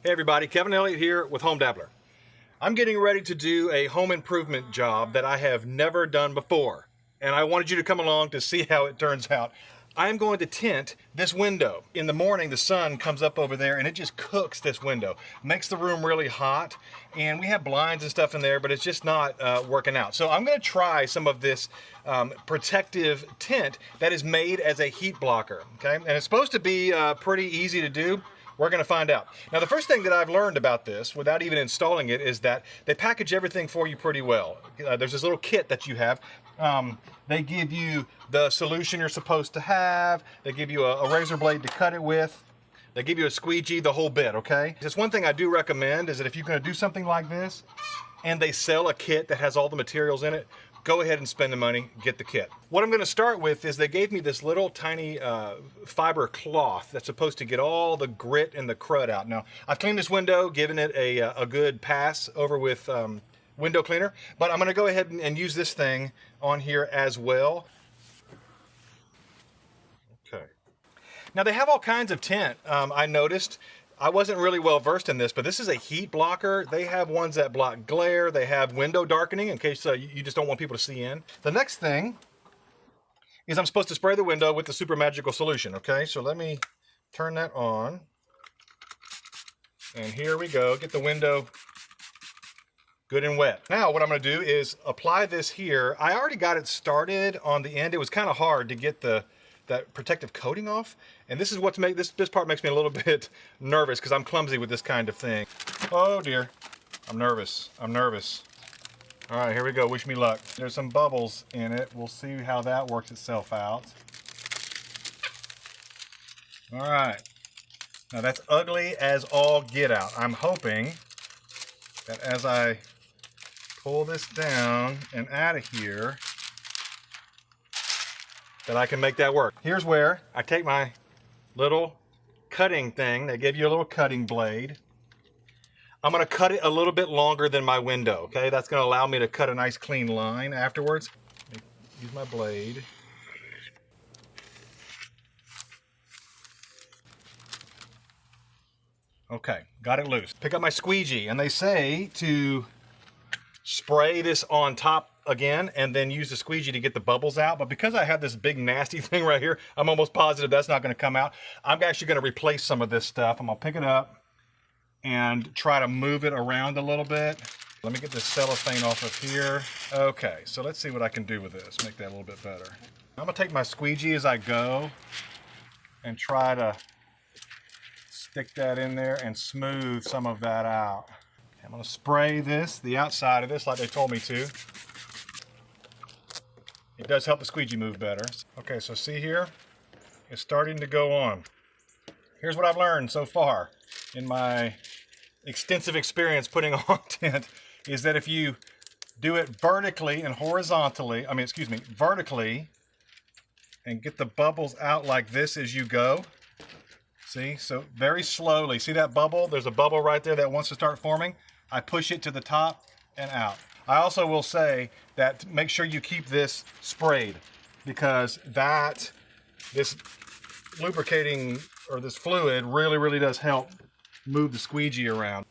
Hey everybody, Kevin Elliott here with Home Dabbler. I'm getting ready to do a home improvement job that I have never done before, and I wanted you to come along to see how it turns out. I am going to tint this window. In the morning, the sun comes up over there and it just cooks this window. Makes the room really hot, and we have blinds and stuff in there, but it's just not working out. So I'm gonna try some of this protective tint that is made as a heat blocker, okay? And it's supposed to be pretty easy to do. We're going to find out. Now, the first thing that I've learned about this, without even installing it, is that they package everything for you pretty well. There's this little kit that you have. They give you the solution you're supposed to have. They give you a razor blade to cut it with. They give you a squeegee, the whole bit, okay? Just one thing I do recommend is that if you're going to do something like this, and they sell a kit that has all the materials in it, go ahead and spend the money, get the kit. What I'm going to start with is they gave me this little tiny fiber cloth that's supposed to get all the grit and the crud out. Now, I've cleaned this window, given it a good pass over with window cleaner, but I'm going to go ahead and use this thing on here as well. Okay. Now, they have all kinds of tint. I noticed. I wasn't really well versed in this, but this is a heat blocker. They have ones that block glare. They have window darkening in case you just don't want people to see in. The next thing is I'm supposed to spray the window with the super magical solution, okay? So let me turn that on. And here we go, get the window good and wet. Now what I'm gonna do is apply this here. I already got it started on the end. It was kind of hard to get that protective coating off, and this is what's this part makes me a little bit nervous because I'm clumsy with this kind of thing. Oh dear, I'm nervous. All right, here we go. Wish me luck. There's some bubbles in it. We'll see how that works itself out. All right, now that's ugly as all get out. I'm hoping that as I pull this down and out of here, that I can make that work. Here's where I take my little cutting thing. They give you a little cutting blade. I'm gonna cut it a little bit longer than my window, okay? That's gonna allow me to cut a nice clean line afterwards. Use my blade. Okay, got it loose. Pick up my squeegee, and they say to spray this on top again and then use the squeegee to get the bubbles out, but because I have this big nasty thing right here, I'm almost positive that's not going to come out. I'm actually going to replace some of this stuff. I'm going to pick it up and try to move it around a little bit. Let me get this cellophane off of here. Okay, so let's see what I can do with this, make that a little bit better. I'm going to take my squeegee as I go and try to stick that in there and smooth some of that out. I'm going to spray this, the outside of this, like they told me to. It does help the squeegee move better. Okay, so see here, it's starting to go on. Here's what I've learned so far in my extensive experience putting on tint, is that if you do it vertically and horizontally, vertically, and get the bubbles out like this as you go, see, so very slowly. See that bubble? There's a bubble right there that wants to start forming. I push it to the top and out. I also will say that make sure you keep this sprayed, because this lubricating or this fluid really does help move the squeegee around.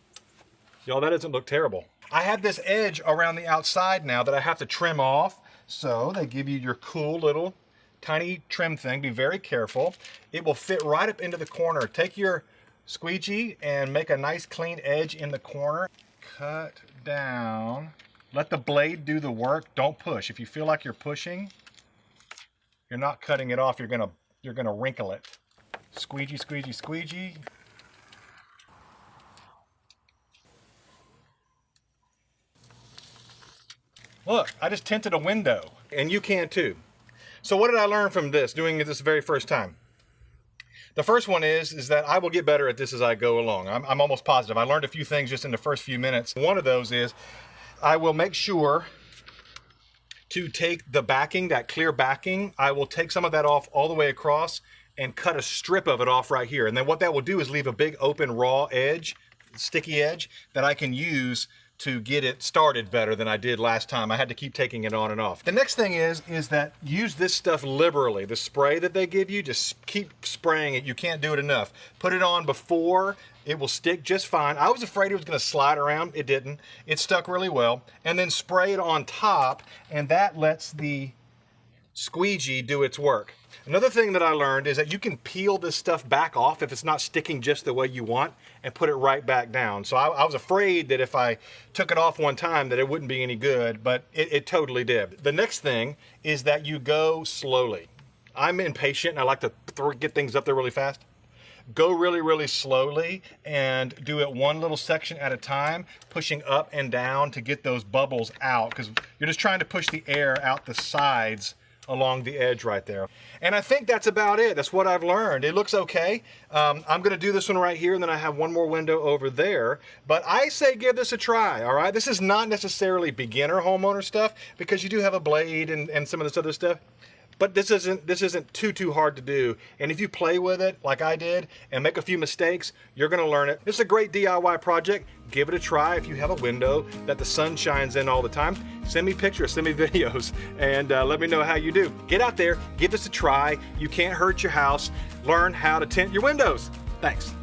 Y'all, that doesn't look terrible. I have this edge around the outside now that I have to trim off. So they give you your cool little tiny trim thing. Be very careful. It will fit right up into the corner. Take your squeegee and make a nice clean edge in the corner. Cut down. Let the blade do the work. Don't push. If you feel like you're pushing, you're not cutting it off. You're gonna wrinkle it. Squeegee, squeegee, squeegee. Look, I just tinted a window, and you can too. So what did I learn from this, doing it this very first time? The first one is that I will get better at this as I go along. I'm almost positive. I learned a few things just in the first few minutes. One of those is I will make sure to take the backing, that clear backing, I will take some of that off all the way across and cut a strip of it off right here. And then what that will do is leave a big open raw edge, sticky edge, that I can use to get it started better than I did last time. I had to keep taking it on and off. The next thing is that use this stuff liberally. The spray that they give you, just keep spraying it. You can't do it enough. Put it on before, it will stick just fine. I was afraid it was gonna slide around. It didn't. It stuck really well. And then spray it on top, and that lets the squeegee do its work. Another thing that I learned is that you can peel this stuff back off if it's not sticking just the way you want and put it right back down. So I was afraid that if I took it off one time that it wouldn't be any good, but it totally did. The next thing is that you go slowly. I'm impatient and I like to get things up there really fast. Go really, really slowly and do it one little section at a time, pushing up and down to get those bubbles out, because you're just trying to push the air out the sides along the edge right there. And I think that's about it. That's what I've learned. It looks okay. I'm gonna do this one right here, and then I have one more window over there. But I say give this a try, all right? This is not necessarily beginner homeowner stuff, because you do have a blade and some of this other stuff. But this isn't too hard to do. And if you play with it like I did and make a few mistakes, you're gonna learn it. It's a great DIY project. Give it a try. If you have a window that the sun shines in all the time, send me pictures, send me videos, and let me know how you do. Get out there, give this a try. You can't hurt your house. Learn how to tint your windows. Thanks.